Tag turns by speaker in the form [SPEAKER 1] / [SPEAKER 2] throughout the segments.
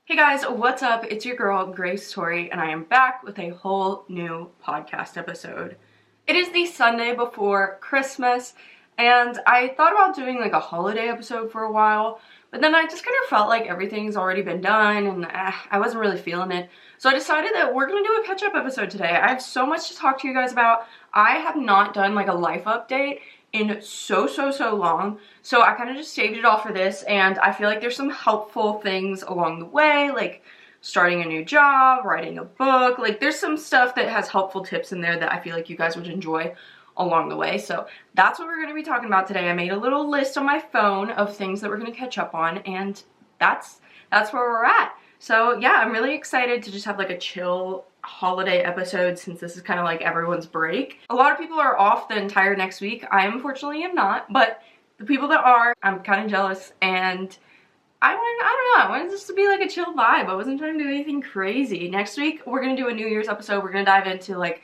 [SPEAKER 1] Hey guys, what's up? It's your girl, Grace Torie, and I am back with a whole new podcast episode. It is the Sunday before Christmas, and I thought about doing like a holiday episode for a while, but then I just kind of felt like everything's already been done, and I wasn't really feeling it. So I decided that we're gonna do a catch-up episode today. I have so much to talk to you guys about. I have not done like a life update in so long, so I kind of just saved it all for this, and I feel like there's some helpful things along the way, like starting a new job, writing a book. Like there's some stuff that has helpful tips in there that I feel like you guys would enjoy along the way. So that's what we're going to be talking about today. I made a little list on my phone of things that we're going to catch up on, and that's where we're at. So yeah, I'm really excited to just have like a chill holiday episode since this is kind of like everyone's break. A lot of people are off the entire next week. I unfortunately am not, but the people that are, I'm kind of jealous, and I don't know, I wanted this to be like a chill vibe. I wasn't trying to do anything crazy. Next week, we're gonna do a New Year's episode. We're gonna dive into like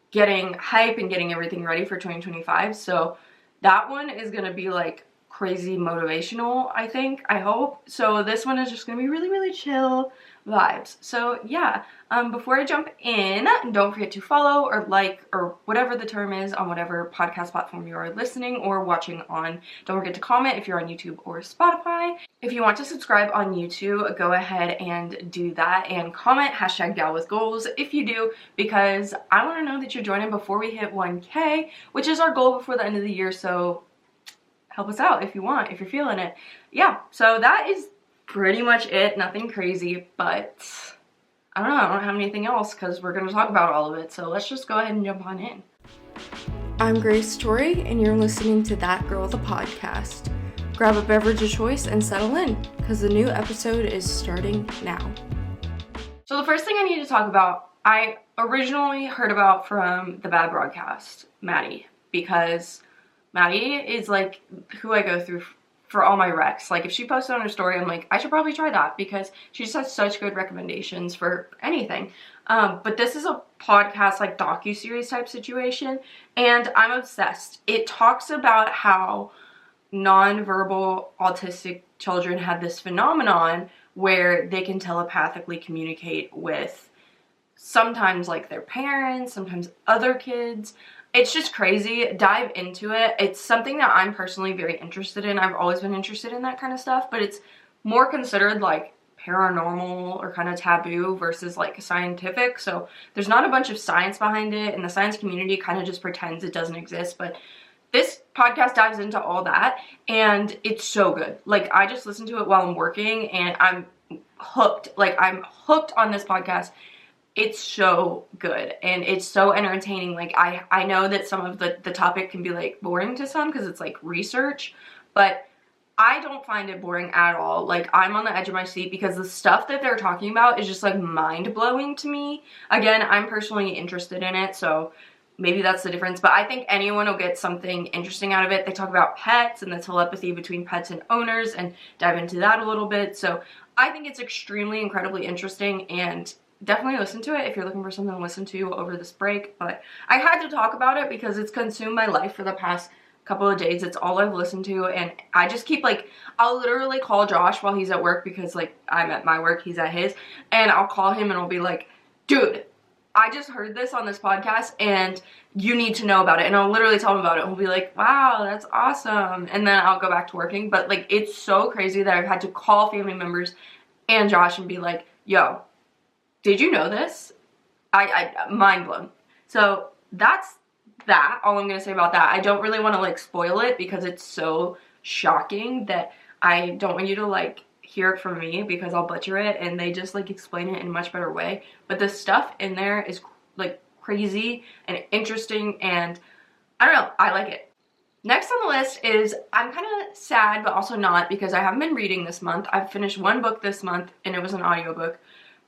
[SPEAKER 1] getting hype and getting everything ready for 2025. So that one is gonna be like crazy motivational, I hope. So this one is just gonna be really chill vibes. So yeah, before I jump in, don't forget to follow or like or whatever the term is on whatever podcast platform you are listening or watching on. Don't forget to comment if you're on YouTube or Spotify. If you want to subscribe on YouTube, go ahead and do that and comment #GalWithGoals if you do, because I want to know that you're joining before we hit 1K, which is our goal before the end of the year. So help us out if you want, if you're feeling it. Yeah, so that is pretty much it. Nothing crazy, but I don't know, I don't have anything else because we're going to talk about all of it. So let's just go ahead and jump on in. I'm Grace Torie, and you're listening to That Girl, the podcast. Grab a beverage of choice and settle in, because the new episode is starting now. So the first thing I need to talk about, I originally heard about from the Bad Broadcast, Maddie, because Maddie is like who I go through for all my recs. Like if she posted on her story, I'm like, I should probably try that because she just has such good recommendations for anything. But this is a podcast like docu-series type situation, and I'm obsessed. It talks about how nonverbal autistic children have this phenomenon where they can telepathically communicate with sometimes like their parents, sometimes other kids. It's just crazy. Dive into it. It's something that I'm personally very interested in. I've always been interested in that kind of stuff, but it's more considered like paranormal or kind of taboo versus like scientific. So there's not a bunch of science behind it, and the science community kind of just pretends it doesn't exist. But this podcast dives into all that, and it's so good. Like I just listen to it while I'm working, and I'm hooked. Like I'm hooked on this podcast. It's so good and it's so entertaining. Like I know that some of the topic can be like boring to some because it's like research, but I don't find it boring at all. Like I'm on the edge of my seat because the stuff that they're talking about is just like mind-blowing to me. Again, I'm personally interested in it, so maybe that's the difference, but I think anyone will get something interesting out of it. They talk about pets and the telepathy between pets and owners and dive into that a little bit. So I think it's extremely incredibly interesting, and definitely listen to it if you're looking for something to listen to over this break. But I had to talk about it because it's consumed my life for the past couple of days. It's all I've listened to, and I just keep like, I'll literally call Josh while he's at work because like I'm at my work, he's at his, and I'll call him and I'll be like, dude, I just heard this on this podcast and you need to know about it. And I'll literally tell him about it and he'll be like, wow, that's awesome. And then I'll go back to working. But like, it's so crazy that I've had to call family members and Josh and be like, yo, did you know this? I mind blown. So that's that. All I'm gonna say about that. I don't really want to like spoil it because it's so shocking that I don't want you to like hear it from me because I'll butcher it, and they just like explain it in a much better way. But the stuff in there is like crazy and interesting, and I don't know, I like it. Next on the list is, I'm kind of sad but also not because I haven't been reading this month. I've finished one book this month and it was an audiobook,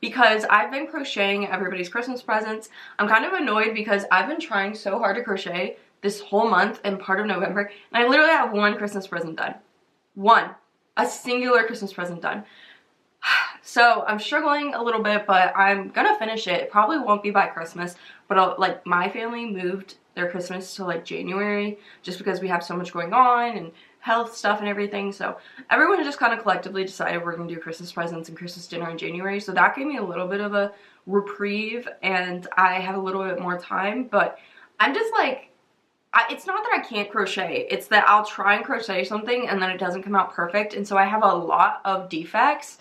[SPEAKER 1] because I've been crocheting everybody's Christmas presents. I'm kind of annoyed because I've been trying so hard to crochet this whole month and part of November, and I literally have one Christmas present done. One. A singular Christmas present done. So I'm struggling a little bit, but I'm gonna finish it. It probably won't be by Christmas, but like my family moved their Christmas to like January just because we have so much going on and health stuff and everything. So everyone just kind of collectively decided we're gonna do Christmas presents and Christmas dinner in January. So that gave me a little bit of a reprieve and I have a little bit more time, but I'm just like, it's not that I can't crochet, it's that I'll try and crochet something and then it doesn't come out perfect, and so I have a lot of defects.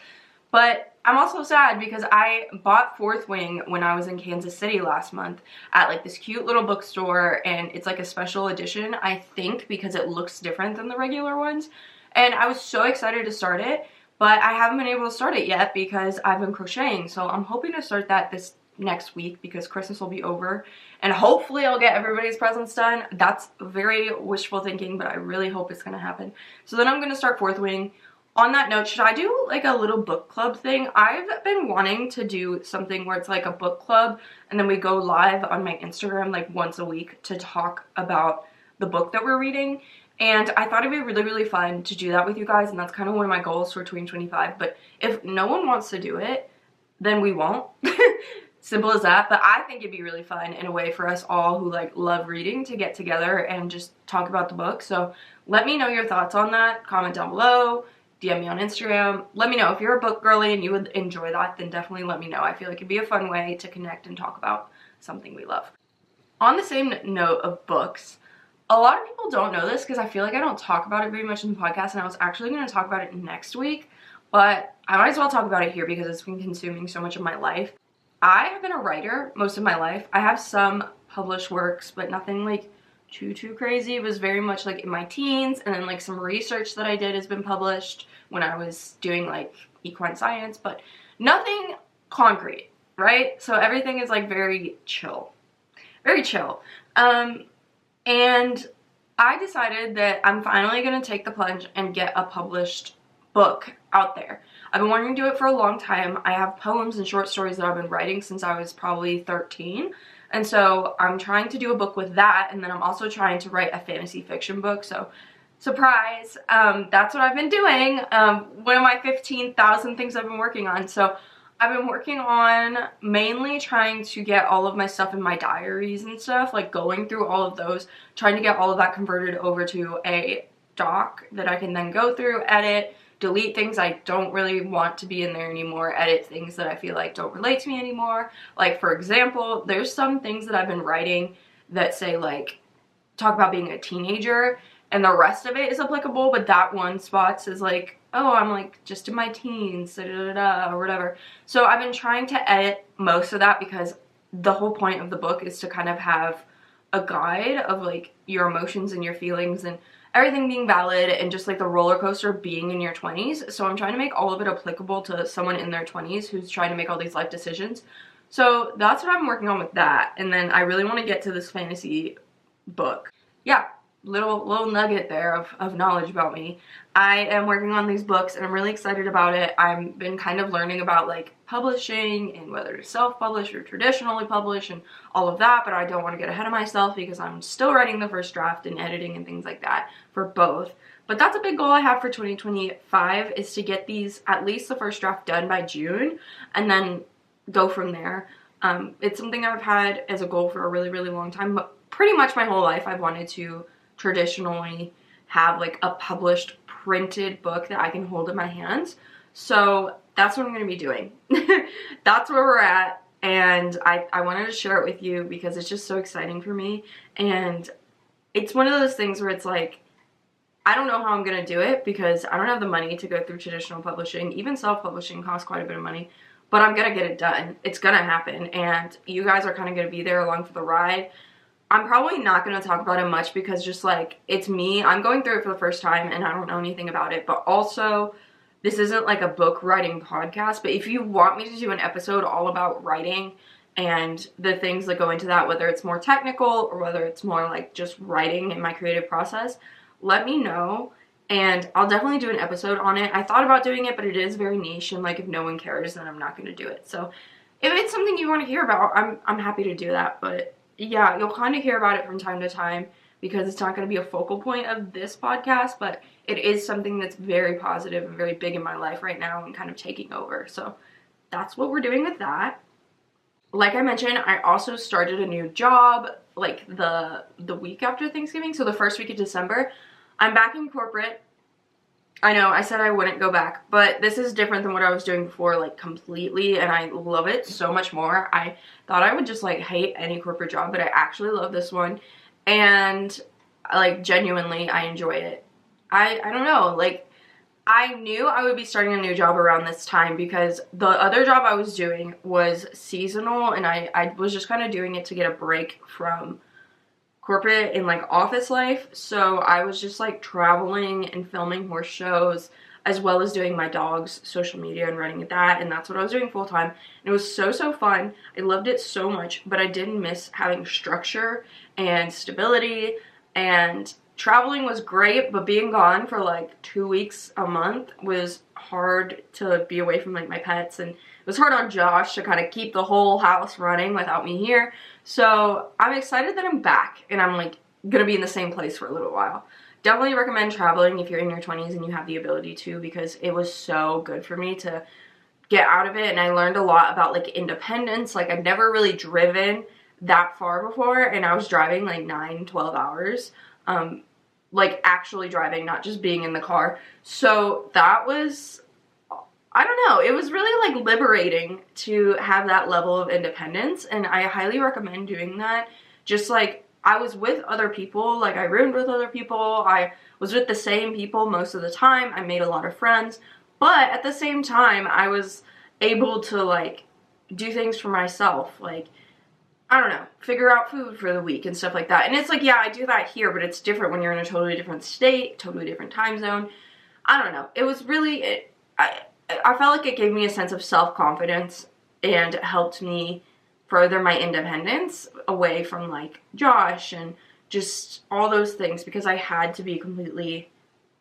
[SPEAKER 1] But I'm also sad because I bought Fourth Wing when I was in Kansas City last month at like this cute little bookstore, and it's like a special edition, I think, because it looks different than the regular ones. And I was so excited to start it, but I haven't been able to start it yet because I've been crocheting. So I'm hoping to start that this next week because Christmas will be over and hopefully I'll get everybody's presents done. That's very wishful thinking, but I really hope it's gonna happen. So then I'm gonna start Fourth Wing. On that note, should I do like a little book club thing? I've been wanting to do something where it's like a book club and then we go live on my Instagram like once a week to talk about the book that we're reading. And I thought it'd be really, really fun to do that with you guys, and that's kind of one of my goals for 2025. But if no one wants to do it, then we won't. Simple as that. But I think it'd be really fun in a way for us all who like love reading to get together and just talk about the book. So let me know your thoughts on that. Comment down below. DM me on Instagram. Let me know if you're a book girly and you would enjoy that, then definitely let me know. I feel like it'd be a fun way to connect and talk about something we love. On the same note of books, a lot of people don't know this because I feel like I don't talk about it very much in the podcast, and I was actually going to talk about it next week, but I might as well talk about it here because it's been consuming so much of my life. I have been a writer most of my life. I have some published works, but nothing like too crazy. It was very much like in my teens, and then like some research that I did has been published when I was doing like equine science, but nothing concrete, right? So everything is like very chill. Very chill. And I decided that I'm finally going to take the plunge and get a published book out there. I've been wanting to do it for a long time. I have poems and short stories that I've been writing since I was probably 13. And so I'm trying to do a book with that, and then I'm also trying to write a fantasy fiction book. So surprise, that's what I've been doing. One of my 15,000 things I've been working on. So I've been working on mainly trying to get all of my stuff in my diaries and stuff, like going through all of those, trying to get all of that converted over to a doc that I can then go through, edit, delete things I don't really want to be in there anymore, edit things that I feel like don't relate to me anymore. Like, for example, there's some things that I've been writing that say like, talk about being a teenager, and the rest of it is applicable, but that one spot says like, oh, I'm like just in my teens, da da da da, or whatever. So I've been trying to edit most of that because the whole point of the book is to kind of have a guide of like your emotions and your feelings and everything being valid, and just like the roller coaster of being in your 20s. So I'm trying to make all of it applicable to someone in their 20s who's trying to make all these life decisions. So that's what I'm working on with that. And then I really want to get to this fantasy book. Yeah, little nugget there of knowledge about me. I am working on these books and I'm really excited about it. I've been kind of learning about like publishing and whether to self-publish or traditionally publish and all of that, but I don't want to get ahead of myself because I'm still writing the first draft and editing and things like that for both. But that's a big goal I have for 2025, is to get these, at least the first draft, done by June and then go from there. It's something I've had as a goal for a really, really long time, but pretty much my whole life I've wanted to traditionally have like a published printed book that I can hold in my hands. So that's what I'm going to be doing. That's where we're at, and I wanted to share it with you because it's just so exciting for me. And it's one of those things where it's like, I don't know how I'm going to do it because I don't have the money to go through traditional publishing. Even self-publishing costs quite a bit of money, but I'm going to get it done. It's going to happen, and you guys are kind of going to be there along for the ride. I'm probably not going to talk about it much because just like, it's me. I'm going through it for the first time and I don't know anything about it, but also this isn't like a book writing podcast. But if you want me to do an episode all about writing and the things that go into that, whether it's more technical or whether it's more like just writing in my creative process, let me know and I'll definitely do an episode on it. I thought about doing it, but it is very niche, and like if no one cares, then I'm not going to do it. So if it's something you want to hear about, I'm happy to do that. But yeah, you'll kind of hear about it from time to time because it's not going to be a focal point of this podcast, but it is something that's very positive and very big in my life right now and kind of taking over. So that's what we're doing with that. Like I mentioned, I also started a new job like the week after Thanksgiving, so the first week of December. I'm back in corporate. I know, I said I wouldn't go back, but this is different than what I was doing before, like, completely, and I love it so much more. I thought I would just, like, hate any corporate job, but I actually love this one, and, like, genuinely, I enjoy it. I don't know, like, I knew I would be starting a new job around this time because the other job I was doing was seasonal, and I was just kind of doing it to get a break from corporate and like office life. So I was just like traveling and filming horse shows as well as doing my dog's social media and running that, and that's what I was doing full time. And it was so fun. I loved it so much, but I didn't miss having structure and stability, and traveling was great, but being gone for like 2 weeks a month was hard to be away from like my pets, and it was hard on Josh to kind of keep the whole house running without me here. So I'm excited that I'm back and I'm like gonna be in the same place for a little while. Definitely recommend traveling if you're in your 20s and you have the ability to, because it was so good for me to get out of it, and I learned a lot about like independence. Like I've never really driven that far before, and I was driving like 9-12 hours, like actually driving, not just being in the car. So that was, I don't know, it was really like liberating to have that level of independence, and I highly recommend doing that. Just like I was with other people, like I roomed with other people, I was with the same people most of the time, I made a lot of friends, but at the same time I was able to like do things for myself, like, I don't know, figure out food for the week and stuff like that. And it's like, yeah, I do that here, but it's different when you're in a totally different state, totally different time zone. I don't know, it was really, I felt like it gave me a sense of self-confidence and helped me further my independence away from like Josh and just all those things, because I had to be completely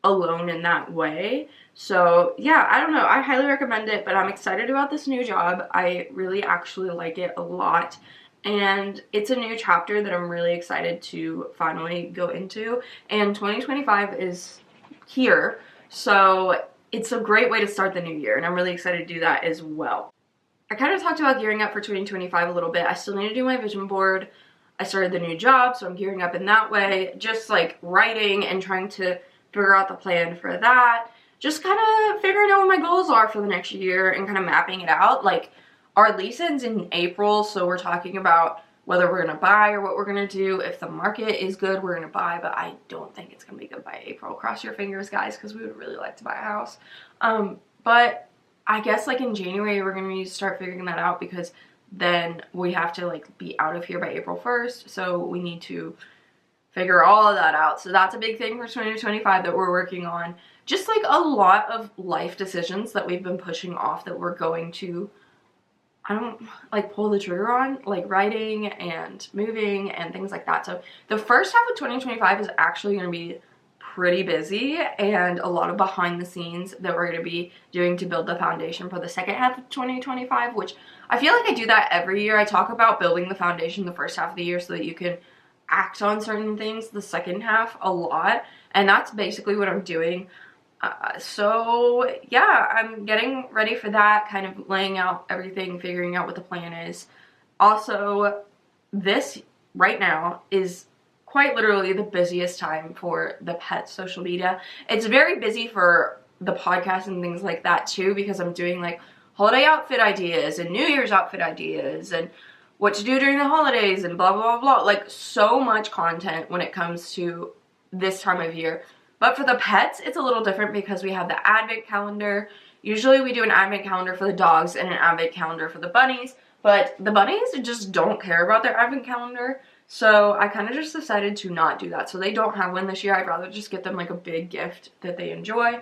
[SPEAKER 1] alone in that way. So yeah, I don't know, I highly recommend it, but I'm excited about this new job. I really actually like it a lot, and it's a new chapter that I'm really excited to finally go into, and 2025 is here, so it's a great way to start the new year, and I'm really excited to do that as well. I kind of talked about gearing up for 2025 a little bit. I still need to do my vision board. I started the new job, so I'm gearing up in that way. Just like writing and trying to figure out the plan for that. Just kind of figuring out what my goals are for the next year and kind of mapping it out. Like, our lease ends in April, so we're talking about whether we're going to buy or what we're going to do. If the market is good, we're going to buy, but I don't think it's going to be good by April. Cross your fingers, guys, because we would really like to buy a house. But I guess like in January we're going to need to start figuring that out, because then we have to like be out of here by April 1st, so we need to figure all of that out. So that's a big thing for 2025 that we're working on. Just like a lot of life decisions that we've been pushing off that we're going to, I don't like pull the trigger on, like writing and moving and things like that. So the first half of 2025 is actually going to be pretty busy, and a lot of behind the scenes that we're going to be doing to build the foundation for the second half of 2025, which I feel like I do that every year. I talk about building the foundation the first half of the year so that you can act on certain things the second half a lot, and that's basically what I'm doing. So yeah, I'm getting ready for that, kind of laying out everything, figuring out what the plan is. Also, this right now is quite literally the busiest time for the pet social media. It's very busy for the podcast and things like that too, because I'm doing like holiday outfit ideas and New Year's outfit ideas and what to do during the holidays and blah blah blah. Like, so much content when it comes to this time of year. But for the pets, it's a little different because we have the advent calendar. Usually we do an advent calendar for the dogs and an advent calendar for the bunnies, but the bunnies just don't care about their advent calendar. So I kind of just decided to not do that. So they don't have one this year. I'd rather just get them like a big gift that they enjoy.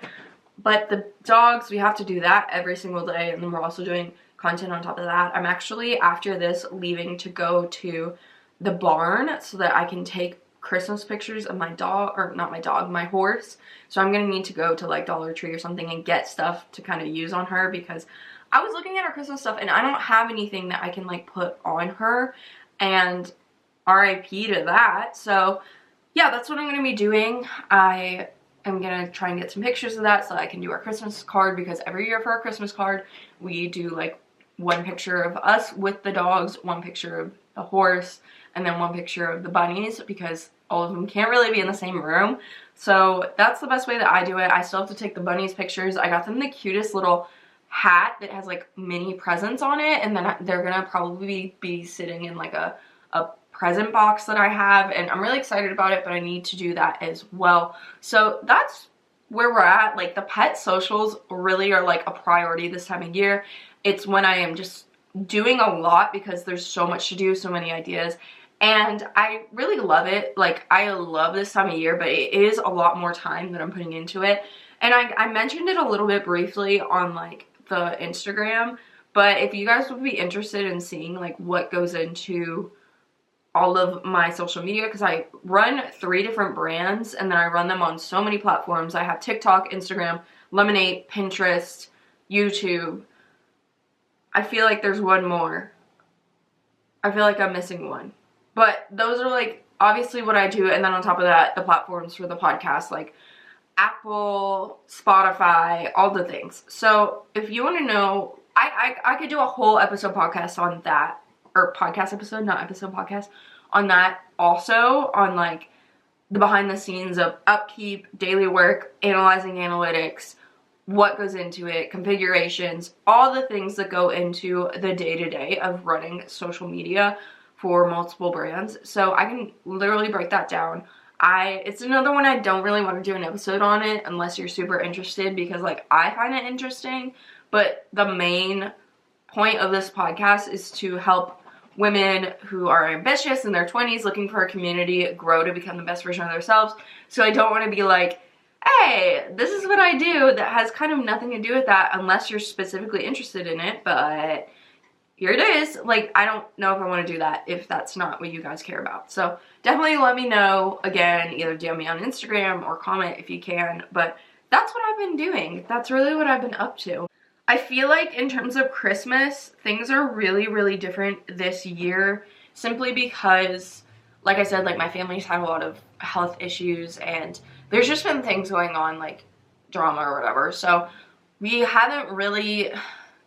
[SPEAKER 1] But the dogs, we have to do that every single day. And then we're also doing content on top of that. I'm actually, after this, leaving to go to the barn so that I can take Christmas pictures of my dog, or not my dog, my horse. So I'm going to need to go to like Dollar Tree or something and get stuff to kind of use on her, because I was looking at her Christmas stuff and I don't have anything that I can like put on her, and RIP to that. So yeah, that's what I'm going to be doing. I am going to try and get some pictures of that so I can do our Christmas card, because every year for our Christmas card we do like one picture of us with the dogs, one picture of the horse, and then one picture of the bunnies, because all of them can't really be in the same room. So that's the best way that I do it. I still have to take the bunnies pictures. I got them the cutest little hat that has like mini presents on it, and then they're gonna probably be sitting in like a present box that I have, and I'm really excited about it, but I need to do that as well. So that's where we're at. Like, the pet socials really are like a priority this time of year. It's when I am just doing a lot because there's so much to do, so many ideas, and I really love it. Like, I love this time of year, but it is a lot more time that I'm putting into it. And I mentioned it a little bit briefly on like the Instagram, but if you guys would be interested in seeing like what goes into all of my social media, because I run 3 different brands and then I run them on so many platforms. I have TikTok, Instagram, Lemonade, Pinterest, YouTube. I feel like there's one more. I feel like I'm missing one. But those are like obviously what I do, and then on top of that, the platforms for the podcast, like Apple, Spotify, all the things. So if you want to know, I could do a whole episode podcast on that, or podcast episode, not episode podcast, on that also, on like the behind the scenes of upkeep, daily work, analyzing analytics, what goes into it, configurations, all the things that go into the day-to-day of running social media for multiple brands. So I can literally break that down. It's another one I don't really want to do an episode on it unless you're super interested, because like I find it interesting, but the main point of this podcast is to help women who are ambitious in their 20s looking for a community grow to become the best version of themselves. So I don't want to be like, hey, this is what I do that has kind of nothing to do with that unless you're specifically interested in it, but here it is. Like, I don't know if I want to do that if that's not what you guys care about. So definitely let me know. Again, either DM me on Instagram or comment if you can, but that's what I've been doing. That's really what I've been up to. I feel like in terms of Christmas, things are really, really different this year, simply because, like I said, like my family's had a lot of health issues and there's just been things going on, like drama or whatever. So we haven't really,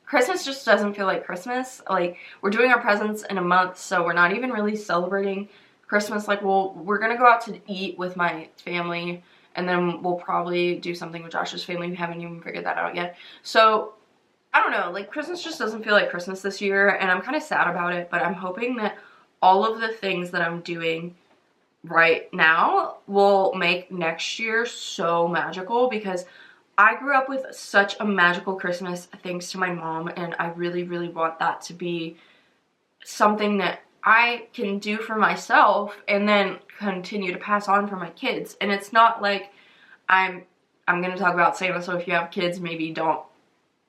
[SPEAKER 1] Christmas just doesn't feel like Christmas. Like, we're doing our presents in a month, so we're not even really celebrating Christmas. Like, we're gonna go out to eat with my family, and then we'll probably do something with Josh's family. We haven't even figured that out yet. So I don't know, like Christmas just doesn't feel like Christmas this year, and I'm kind of sad about it, but I'm hoping that all of the things that I'm doing right now will make next year so magical, because I grew up with such a magical Christmas thanks to my mom, and I really, really want that to be something that I can do for myself and then continue to pass on for my kids. And it's not like I'm going to talk about Santa, so if you have kids, maybe don't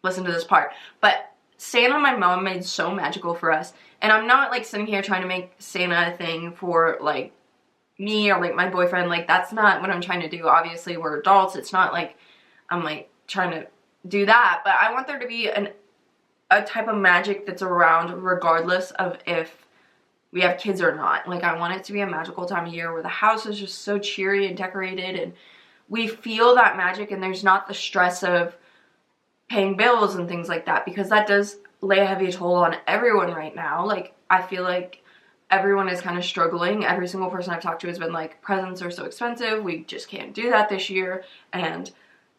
[SPEAKER 1] listen to this part. But Santa, my mom made so magical for us, and I'm not like sitting here trying to make Santa a thing for like me or like my boyfriend. Like, that's not what I'm trying to do. Obviously, we're adults. It's not like I'm like trying to do that, but I want there to be a type of magic that's around regardless of if we have kids or not. Like, I want it to be a magical time of year where the house is just so cheery and decorated and we feel that magic, and there's not the stress of paying bills and things like that, because that does lay a heavy toll on everyone right now. Like, I feel like everyone is kind of struggling. Every single person I've talked to has been like, presents are so expensive, we just can't do that this year, and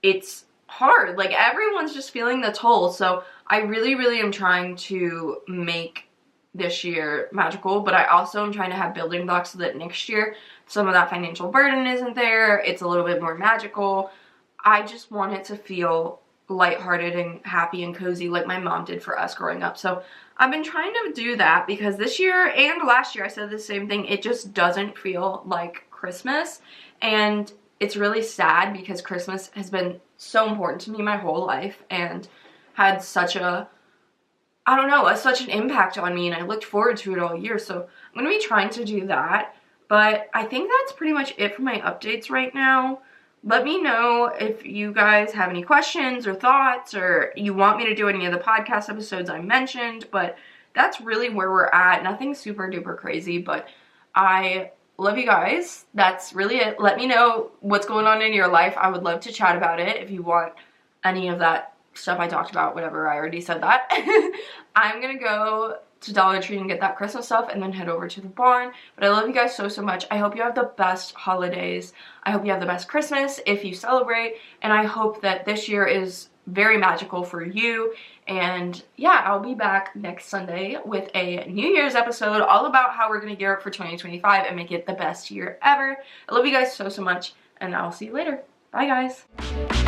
[SPEAKER 1] it's hard. Like, everyone's just feeling the toll. So I really, really am trying to make this year magical, but I also am trying to have building blocks so that next year some of that financial burden isn't there. It's a little bit more magical. I just want it to feel lighthearted and happy and cozy like my mom did for us growing up. So I've been trying to do that, because this year and last year I said the same thing. It just doesn't feel like Christmas, and it's really sad because Christmas has been so important to me my whole life and had such a, I don't know, such an impact on me, and I looked forward to it all year. So I'm going to be trying to do that, but I think that's pretty much it for my updates right now. Let me know if you guys have any questions or thoughts, or you want me to do any of the podcast episodes I mentioned, but that's really where we're at. Nothing super duper crazy, but I love you guys. That's really it. Let me know what's going on in your life. I would love to chat about it if you want any of that stuff I talked about, whatever. I already said that. I'm gonna go to Dollar Tree and get that Christmas stuff and then head over to the barn. But I love you guys so, so much. I hope you have the best holidays. I hope you have the best Christmas if you celebrate. And I hope that this year is very magical for you. And yeah, I'll be back next Sunday with a New Year's episode all about how we're going to gear up for 2025 and make it the best year ever. I love you guys so, so much. And I'll see you later. Bye, guys.